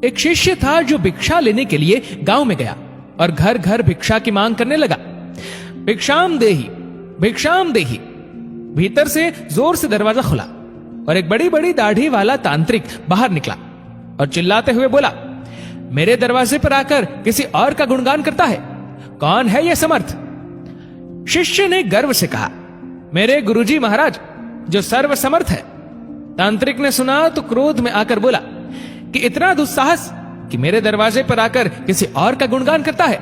एक शिष्य था जो भिक्षा लेने के लिए गांव में गया और घर घर भिक्षा की मांग करने लगा। भिक्षाम देही, भिक्षाम देही। भीतर से जोर से दरवाजा खुला और एक बड़ी बड़ी दाढ़ी वाला तांत्रिक बाहर निकला और चिल्लाते हुए बोला, मेरे दरवाजे पर आकर किसी और का गुणगान करता है, कौन है यह समर्थ? शिष्य ने गर्व से कहा, मेरे गुरुजी महाराज जो सर्व समर्थ है। तांत्रिक ने सुना तो क्रोध में आकर बोला कि इतना दुस्साहस कि मेरे दरवाजे पर आकर किसी और का गुणगान करता है,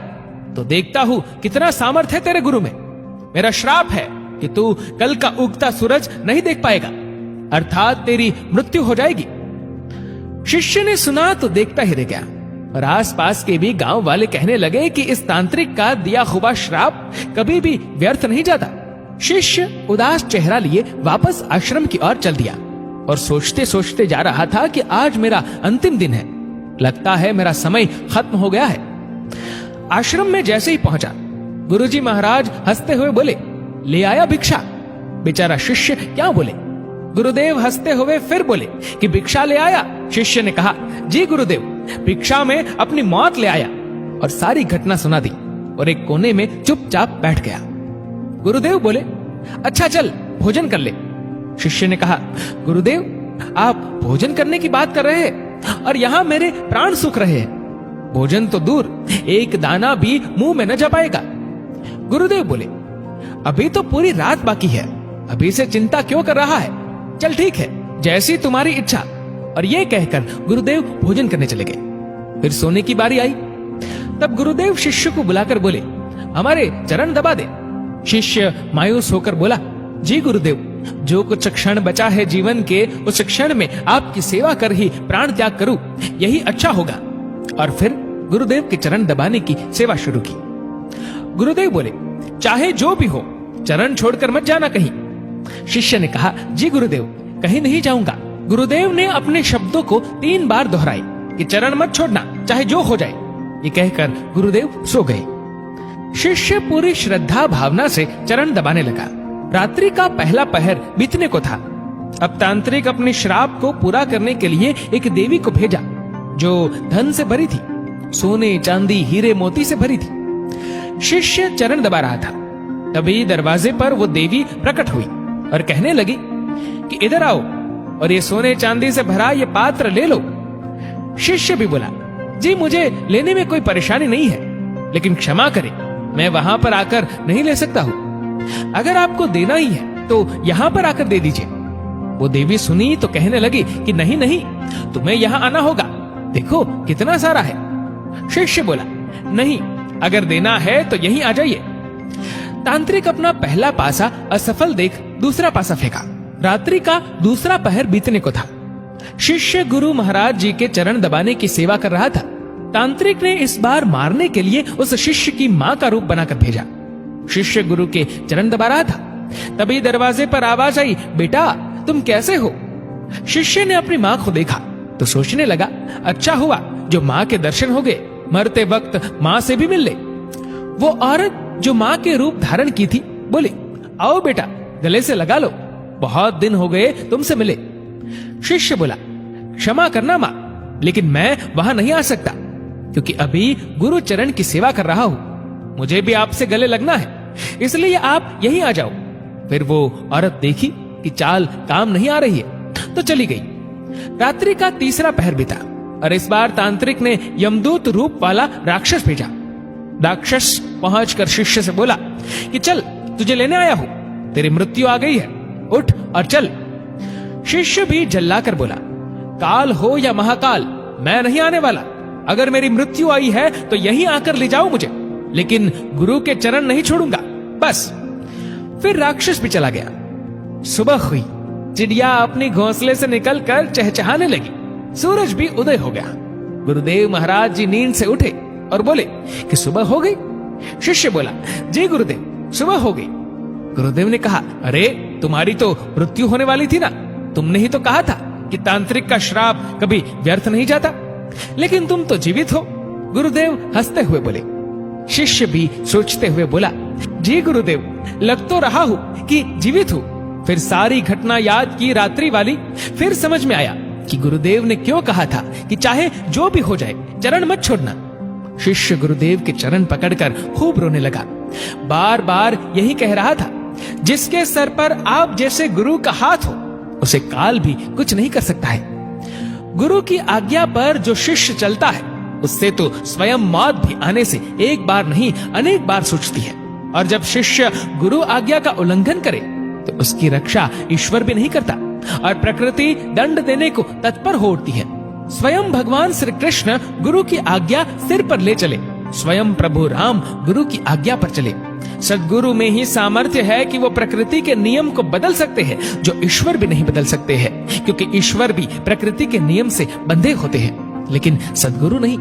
तो देखता हूं कितना सामर्थ्य है तेरे गुरु में। मेरा श्राप है कि तू कल का उगता सूरज नहीं देख पाएगा, अर्थात तेरी मृत्यु हो जाएगी। शिष्य ने सुना तो देखता ही रह गया और आसपास के भी गांव वाले कहने लगे कि इस तांत्रिक का दिया हुआ श्राप कभी भी व्यर्थ नहीं जाता। शिष्य उदास चेहरा लिए वापस आश्रम की ओर चल दिया और सोचते सोचते जा रहा था कि आज मेरा अंतिम दिन है, लगता है मेरा समय खत्म हो गया है। आश्रम में जैसे ही पहुंचा, गुरुजी महाराज हंसते हुए बोले, ले आया भिक्षा? बेचारा शिष्य क्या बोले। गुरुदेव हंसते हुए फिर बोले कि भिक्षा ले आया? शिष्य ने कहा, जी गुरुदेव, भिक्षा में अपनी मौत ले आया, और सारी घटना सुना दी और एक कोने में चुपचाप बैठ गया। गुरुदेव बोले, अच्छा चल भोजन कर ले। शिष्य ने कहा, गुरुदेव आप भोजन करने की बात कर रहे हैं और यहाँ मेरे प्राण सूख रहे हैं। भोजन तो दूर, एक दाना भी मुंह में न जा पाएगा। गुरुदेव बोले, अभी तो पूरी रात बाकी है, अभी से चिंता क्यों कर रहा है? चल ठीक है, जैसी तुम्हारी इच्छा। और ये कहकर गुरुदेव भोजन करने चले गए। फिर सोने की बारी आई, तब गुरुदेव शिष्य को बुलाकर बोले, हमारे चरण दबा दे। शिष्य मायूस होकर बोला, जी गुरुदेव, जो कुछ क्षण बचा है जीवन के, उस क्षण में आपकी सेवा कर ही प्राण त्याग करूं, यही अच्छा होगा। और फिर गुरुदेव के चरण दबाने की सेवा शुरू की। गुरुदेव बोले, चाहे जो भी हो, चरण छोड़कर मत जाना कहीं। शिष्य ने कहा, जी गुरुदेव, कहीं नहीं जाऊंगा। गुरुदेव ने अपने शब्दों को 3 बार दोहराए कि चरण मत छोड़ना, चाहे जो हो जाए। ये कहकर गुरुदेव सो गए। शिष्य पूरी श्रद्धा भावना से चरण दबाने लगा। रात्रि का पहला पहर बीतने को था। अब तांत्रिक अपने श्राप को पूरा करने के लिए एक देवी को भेजा जो धन से भरी थी, सोने चांदी हीरे मोती से भरी थी। शिष्य चरण दबा रहा था, तभी दरवाजे पर वो देवी प्रकट हुई और कहने लगी कि इधर आओ और ये सोने चांदी से भरा ये पात्र ले लो। शिष्य भी बोला, जी मुझे लेने में कोई परेशानी नहीं है, लेकिन क्षमा करें, मैं वहां पर आकर नहीं ले सकता हूं। अगर आपको देना ही है तो यहाँ पर आकर दे दीजिए। वो देवी सुनी तो कहने लगी कि नहीं नहीं, तुम्हें यहाँ आना होगा, देखो कितना सारा है। शिष्य बोला, नहीं, अगर देना है तो यहीं आ जाइए। तांत्रिक अपना पहला पासा असफल देख दूसरा पासा फेंका। रात्रि का दूसरा पहर बीतने को था। शिष्य गुरु महाराज जी के चरण दबाने की सेवा कर रहा था। तांत्रिक ने इस बार मारने के लिए उस शिष्य की मां का रूप बनाकर भेजा। शिष्य गुरु के चरण दबा रहा था, तभी दरवाजे पर आवाज आई, बेटा तुम कैसे हो? शिष्य ने अपनी मां को देखा तो सोचने लगा, अच्छा हुआ जो मां के दर्शन हो गए, मरते वक्त मां से भी मिल ले। वो औरत जो मां के रूप धारण की थी बोली, आओ बेटा गले से लगा लो, बहुत दिन हो गए तुमसे मिले। शिष्य बोला, क्षमा करना मां, लेकिन मैं वहां नहीं आ सकता क्योंकि अभी गुरु चरण की सेवा कर रहा हूं, मुझे भी आपसे गले लगना है, इसलिए आप यहीं आ जाओ। फिर वो औरत देखी कि चाल काम नहीं आ रही है तो चली गई। रात्रि का तीसरा पहर बीता और इस बार तांत्रिक ने यमदूत रूप वाला राक्षस भेजा। राक्षस पहुंचकर शिष्य से बोला कि चल तुझे लेने आया हूं, तेरी मृत्यु आ गई है, उठ और चल। शिष्य भी जल्लाकर बोला, काल हो या महाकाल, मैं नहीं आने वाला। अगर मेरी मृत्यु आई है तो यहीं आकर ले जाओ मुझे, लेकिन गुरु के चरण नहीं छोड़ूंगा, बस। फिर राक्षस भी चला गया। सुबह हुई, चिड़िया अपनी घोंसले से निकलकर चहचहाने लगी, सूरज भी उदय हो गया। गुरुदेव महाराज जी नींद से उठे और बोले कि सुबह हो गई। शिष्य बोला, जी गुरुदेव सुबह हो गई। गुरुदेव ने कहा, अरे तुम्हारी तो मृत्यु होने वाली थी ना, तुमने ही तो कहा था कि तांत्रिक का श्राप कभी व्यर्थ नहीं जाता, लेकिन तुम तो जीवित हो। गुरुदेव हंसते हुए बोले। शिष्य भी सोचते हुए बोला, जी गुरुदेव, लग तो रहा हूं कि जीवित हूं। फिर सारी घटना याद की रात्रि वाली, फिर समझ में आया कि गुरुदेव ने क्यों कहा था कि चाहे जो भी हो जाए चरण मत छोड़ना। शिष्य गुरुदेव के चरण पकड़कर खूब रोने लगा। बार बार यही कह रहा था, जिसके सर पर आप जैसे गुरु का हाथ हो उसे काल भी कुछ नहीं कर सकता है। गुरु की आज्ञा पर जो शिष्य चलता है उससे तो स्वयं मौत भी आने से एक बार नहीं अनेक बार सोचती है। और जब शिष्य गुरु आज्ञा का उल्लंघन करे तो उसकी रक्षा ईश्वर भी नहीं करता और प्रकृति दंड देने को तत्पर हो उठती है। स्वयं भगवान श्री कृष्ण गुरु की आज्ञा सिर पर ले चले, स्वयं प्रभु राम गुरु की आज्ञा पर चले। सद्गुरु में ही सामर्थ्य है कि वो प्रकृति के नियम को बदल सकते हैं जो ईश्वर भी नहीं बदल सकते हैं, क्योंकि ईश्वर भी प्रकृति के नियम से बंधे होते हैं लेकिन सद्गुरु नहीं।